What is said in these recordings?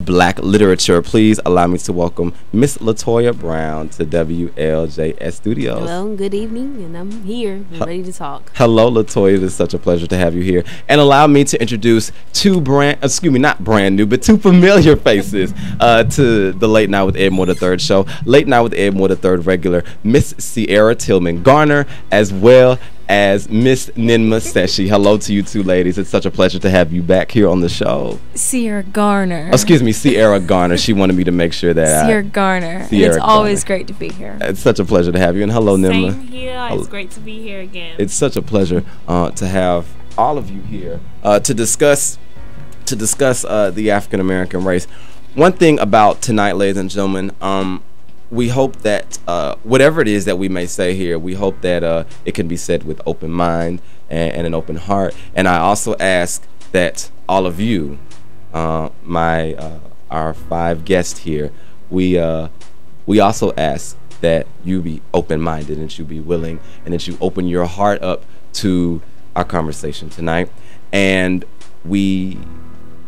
Black literature. Please allow me to welcome Miss Latoya Brown to WLJS Studios. Hello, good evening, and I'm here and ready to talk. Hello, Latoya. It is such a pleasure to have you here. And allow me to introduce two not brand new, but two familiar faces to the Late Night with Ed Moore III show. Late Night with Ed Moore III regular, Miss Sierra Tillman Garner, as well as Miss Ninma Seshi. Hello to you two ladies. It's such a pleasure to have you back here on the show. Sierra Garner. Oh, excuse me, Sierra Garner. She wanted me to make sure that Sierra Garner. Sierra it's always Garner. Great to be here. It's such a pleasure to have you. And hello, Ninma. Same here. It's great to be here again. It's such a pleasure to have all of you here to discuss the African American race. One thing about tonight, ladies and gentlemen, we hope that whatever it is that we may say here, we hope that it can be said with open mind and an open heart. And I also ask that all of you, our 5 guests here, we also ask that you be open-minded and that you be willing and that you open your heart up to our conversation tonight. And we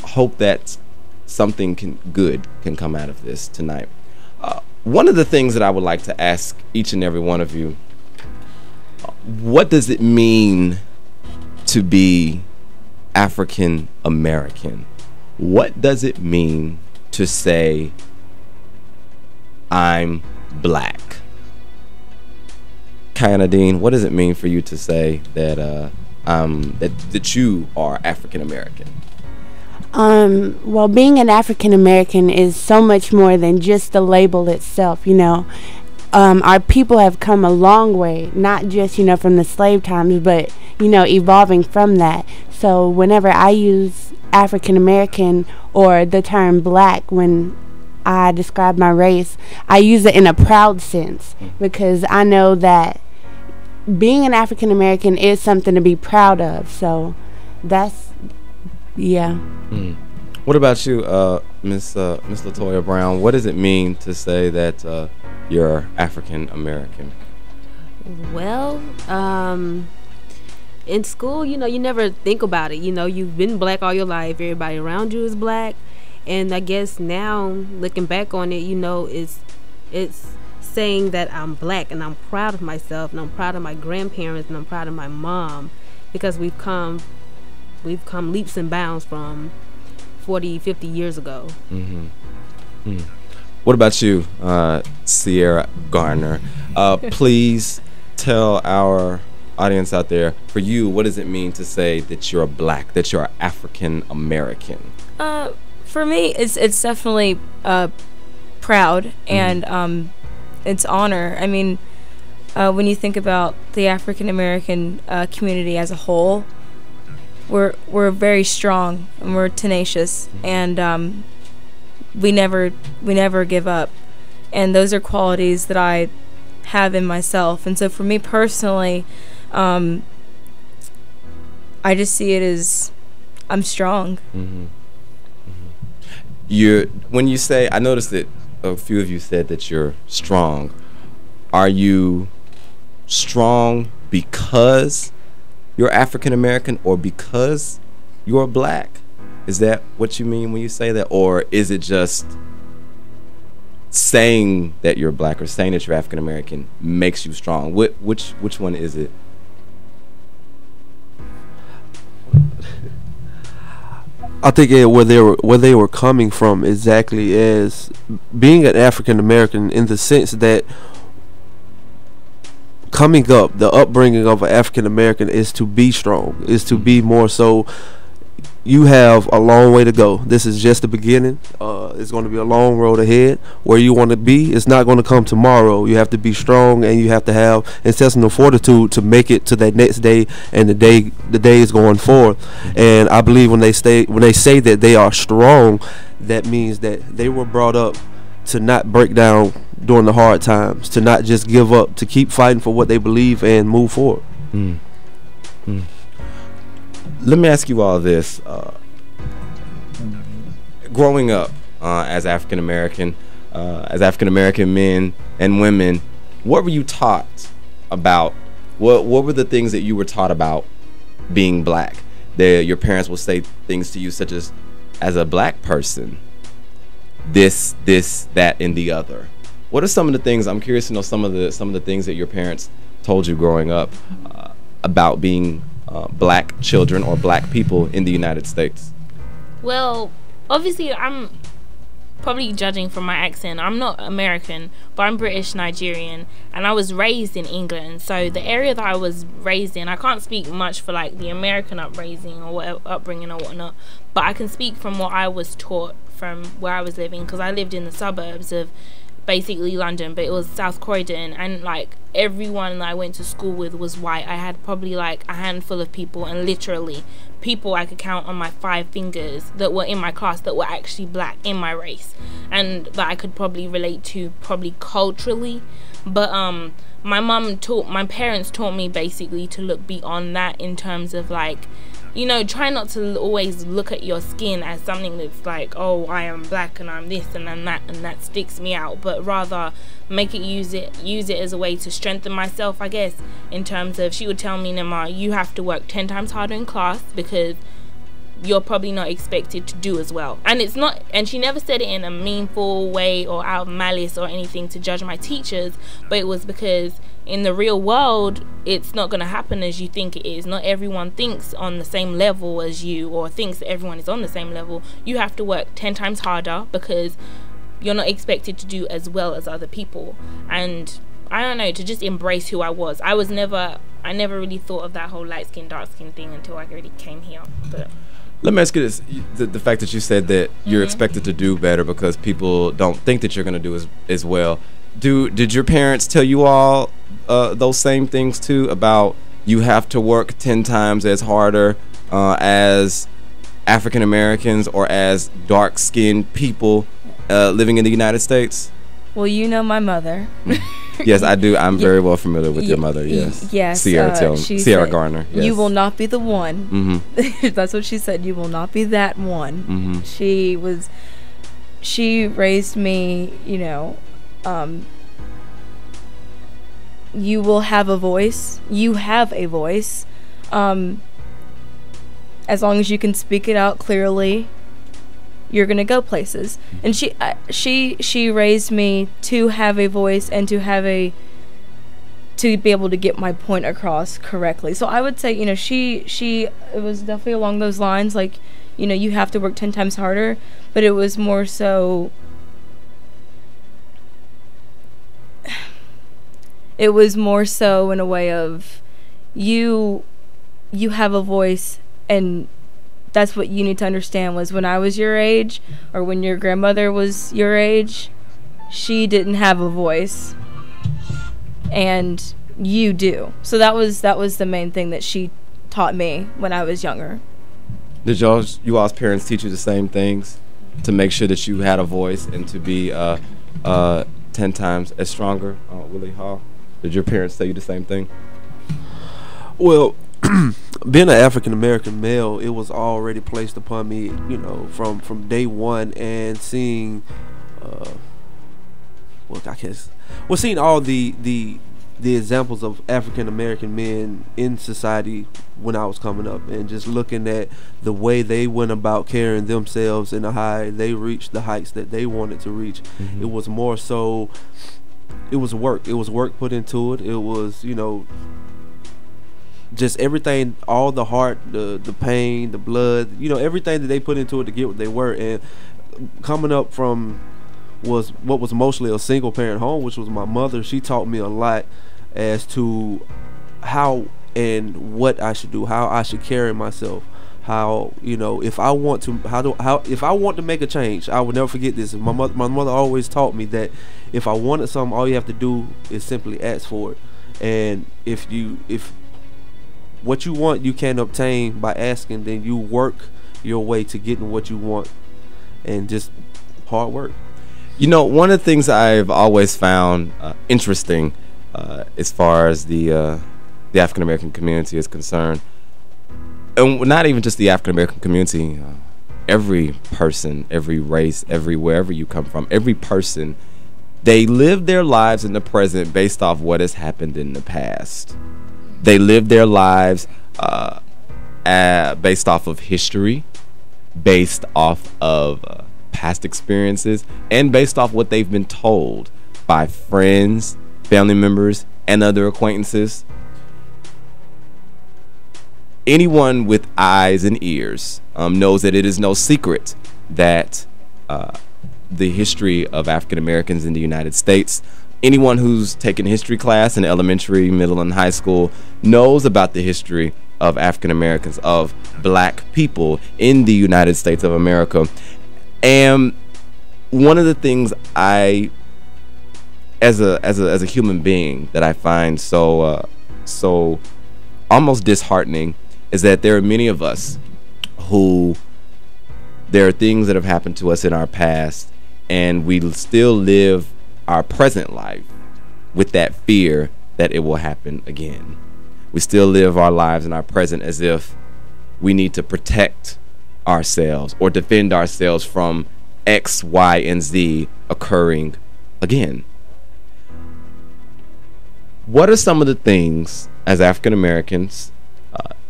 hope that something good can come out of this tonight. One of the things that I would like to ask each and every one of you, what does it mean to be African American? What does it mean to say, I'm black? Kaya Nadine, what does it mean for you to say that that you are African American? Well, being an African American is so much more than just the label itself, you know. Our people have come a long way, not just, you know, from the slave times, but, you know, evolving from that. So whenever I use African American or the term black when I describe my race, I use it in a proud sense because I know that being an African American is something to be proud of. So that's, yeah. What about you, Miss Latoya Brown? What does it mean to say that you're African American? Well, in school, you know, you never think about it. You know, you've been black all your life. Everybody around you is black. And I guess now, looking back on it, you know, it's saying that I'm black and I'm proud of myself and I'm proud of my grandparents and I'm proud of my mom because we've come leaps and bounds from 40, 50 years ago. What about you, Sierra Garner? Please tell our audience out there, for you, what does it mean to say that you're black, that you're African American? For me, it's definitely proud and it's honor. I mean, when you think about the African American community as a whole, we're very strong and we're tenacious and we never give up, and those are qualities that I have in myself. And so for me personally, I just see it as I'm strong. When you say, I noticed that a few of you said that you're strong. Are you strong because you're African American or because you're black? Is that what you mean when you say that? Or is it just saying that you're black or saying that you're African American makes you strong? Which one is it? I think where they were coming from exactly as being an African American, in the sense that coming up, the upbringing of an African American is to be strong, is to be more so. You have a long way to go. This is just the beginning. It's going to be a long road ahead. Where you want to be, it's not going to come tomorrow. You have to be strong, and you have to have intestinal fortitude to make it to that next day and the days going forward. And I believe when they say that they are strong, that means that they were brought up to not break down during the hard times, to not just give up, to keep fighting for what they believe and move forward. Let me ask you all this. Growing up as African American men and women, what were you taught about? What were the things that you were taught about being black? Your parents will say things to you such as a black person, this, that, and the other. What are some of the things? I'm curious to know some of the things that your parents told you growing up about being black children or black people in the United States. Well, obviously, I'm probably judging from my accent. I'm not American, but I'm British Nigerian, and I was raised in England. So the area that I was raised in, I can't speak much for like the American upbringing or whatnot, but I can speak from what I was taught from where I was living, because I lived in the suburbs of basically London, but it was South Croydon, and like everyone that I went to school with was white. I had probably like a handful of people, and literally people I could count on my 5 fingers that were in my class that were actually black in my race, and that I could probably relate to probably culturally. But my parents taught me basically to look beyond that, in terms of like, you know, try not to always look at your skin as something that's like, oh, I am black and I'm this and I'm that, and that sticks me out, but rather use it as a way to strengthen myself, I guess, in terms of, she would tell me, Nema, you have to work 10 times harder in class because you're probably not expected to do as well. And it's not, and she never said it in a meanful way or out of malice or anything to judge my teachers, but it was because in the real world, it's not going to happen as you think it is. Not everyone thinks on the same level as you, or thinks that everyone is on the same level. You have to work 10 times harder because you're not expected to do as well as other people. And I don't know, to just embrace who I was. I never really thought of that whole light skin, dark skin thing until I really came here. But let me ask you this: the fact that you said that you're expected to do better because people don't think that you're going to do as well. Did your parents tell you all those same things too, about you have to work 10 times as harder as African Americans or as dark-skinned people living in the United States? Well, you know my mother. Yes, I do. I'm very well familiar with your mother. Yes. Yes. Sierra Garner. Yes. You will not be the one. Mm-hmm. That's what she said. You will not be that one. Mm-hmm. She raised me, you know, you will have a voice. You have a voice. As long as you can speak it out clearly, you're gonna go places. And she raised me to have a voice and to be able to get my point across correctly. So I would say, you know, it was definitely along those lines, like, you know, you have to work 10 times harder, but it was more so, in a way of, you have a voice, and that's what you need to understand. Was when I was your age, or when your grandmother was your age, she didn't have a voice, and you do. So that was the main thing that she taught me when I was younger. Did you all's parents teach you the same things, to make sure that you had a voice and to be 10 times as stronger? Willie Hall, did your parents tell you the same thing? Well, being an African American male, it was already placed upon me, you know, from day one, and seeing, seeing all the examples of African American men in society when I was coming up, and just looking at the way they went about carrying themselves and how they reached the heights that they wanted to reach. It was more so, it was work put into it. It was, you know, just everything, all the heart, the pain, the blood, you know, everything that they put into it to get what they were. And coming up from what was mostly a single parent home, which was my mother, she taught me a lot as to how and what I should do, how I should carry myself, how, you know, if I want to make a change. I will never forget this. My mother always taught me that if I wanted something, all you have to do is simply ask for it. And if what you want you can't obtain by asking, then you work your way to getting what you want, and just hard work. You know, one of the things I've always found interesting as far as the African American community is concerned, and not even just the African American community, every person, every race, wherever you come from, every person, they live their lives in the present based off what has happened in the past. They live their lives based off of history, based off of past experiences and based off what they've been told by friends, family members, and other acquaintances. Anyone with eyes and ears knows that it is no secret that the history of African Americans in the United States, anyone who's taken history class in elementary, middle, and high school knows about the history of African Americans, of black people in the United States of America. And one of the things I, as a human being, that I find so almost disheartening is that there are many of us who, there are things that have happened to us in our past, and we still live our present life with that fear that it will happen again. We still live our lives in our present as if we need to protect ourselves or defend ourselves from X, Y, and Z occurring again. What are some of the things, as African Americans,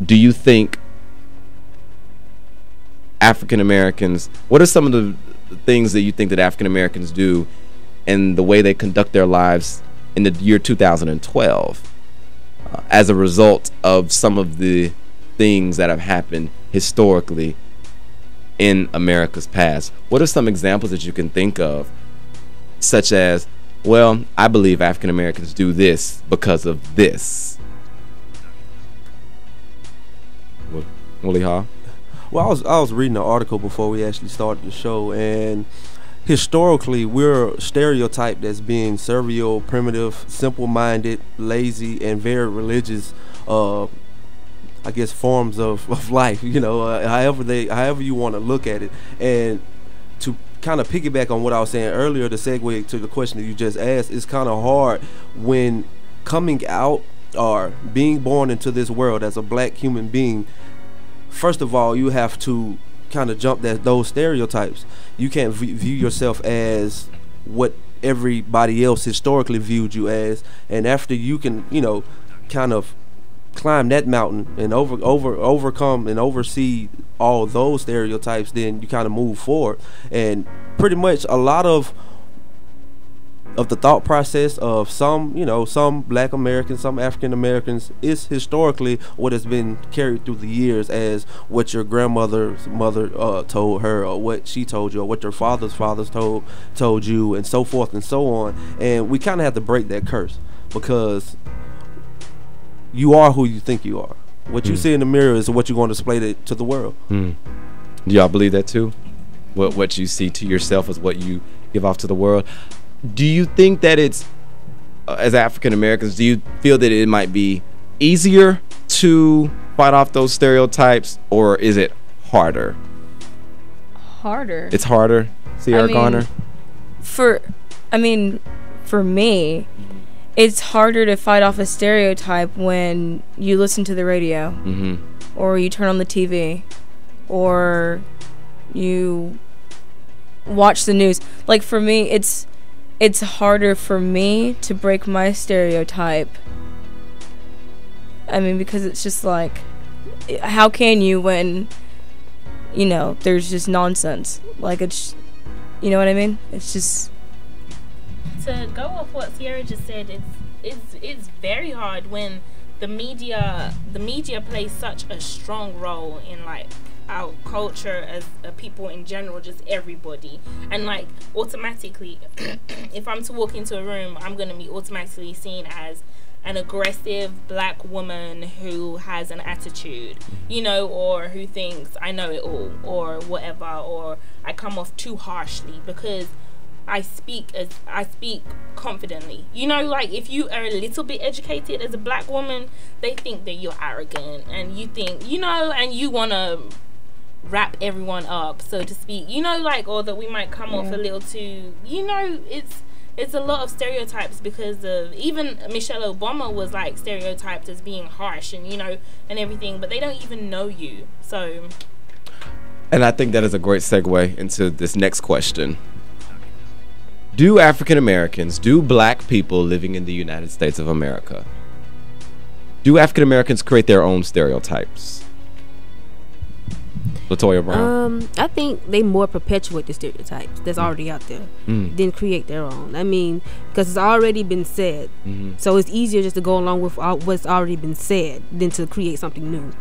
do you think African Americans, what are some of the things that you think that African Americans do and the way they conduct their lives in the year 2012 as a result of some of the things that have happened historically in America's past? What are some examples that you can think of, such as, well, I believe African Americans do this because of this? Wooly Ha? Well, I was reading an article before we actually started the show, and historically we're stereotyped as being servile, primitive, simple-minded, lazy, and very religious, I guess, forms of life. You know, however you want to look at it. And to kind of piggyback on what I was saying earlier, to segue to the question that you just asked, it's kind of hard when coming out or being born into this world as a black human being. First of all, you have to kind of jump those stereotypes. You can't view yourself as what everybody else historically viewed you as, and after you can, you know, kind of climb that mountain and overcome and oversee all those stereotypes, then you kind of move forward. And pretty much a lot of the thought process of some black Americans, some African Americans, is historically what has been carried through the years as what your grandmother's mother told her, or what she told you, or what your father's fathers told you, and so forth and so on. And we kind of have to break that curse, because you are who you think you are. What you see in the mirror is what you're going to display to the world. Do y'all believe that too? What you see to yourself is what you give off to the world. Do you think that it's, as African Americans, do you feel that it might be easier to fight off those stereotypes, or is it harder? Harder. It's harder, Sierra Garner? For me, it's harder to fight off a stereotype when you listen to the radio, or you turn on the TV, or you watch the news. Like, for me, it's harder for me to break my stereotype. I mean, because it's just like, how can you when, you know, there's just nonsense? Like, it's, you know what I mean? It's just, to go off what Sierra just said, it's very hard when the media plays such a strong role in, like, our culture as people in general, just everybody. And, like, automatically, if I'm to walk into a room, I'm going to be automatically seen as an aggressive black woman who has an attitude, you know, or who thinks I know it all, or whatever, or I come off too harshly because I speak confidently. You know, like, if you are a little bit educated as a black woman, they think that you're arrogant, and you think, you know, and you want to wrap everyone up, so to speak, you know, like, or that we might come off a little too, you know, it's a lot of stereotypes, because of even Michelle Obama was, like, stereotyped as being harsh and, you know, and everything, but they don't even know you. So, and I think that is a great segue into this next question. Do African Americans, do black people living in the United States of America, do African Americans create their own stereotypes? Latoya Brown? I think they more perpetuate the stereotypes that's already out there than create their own. I mean, because it's already been said, so it's easier just to go along with what's already been said than to create something new.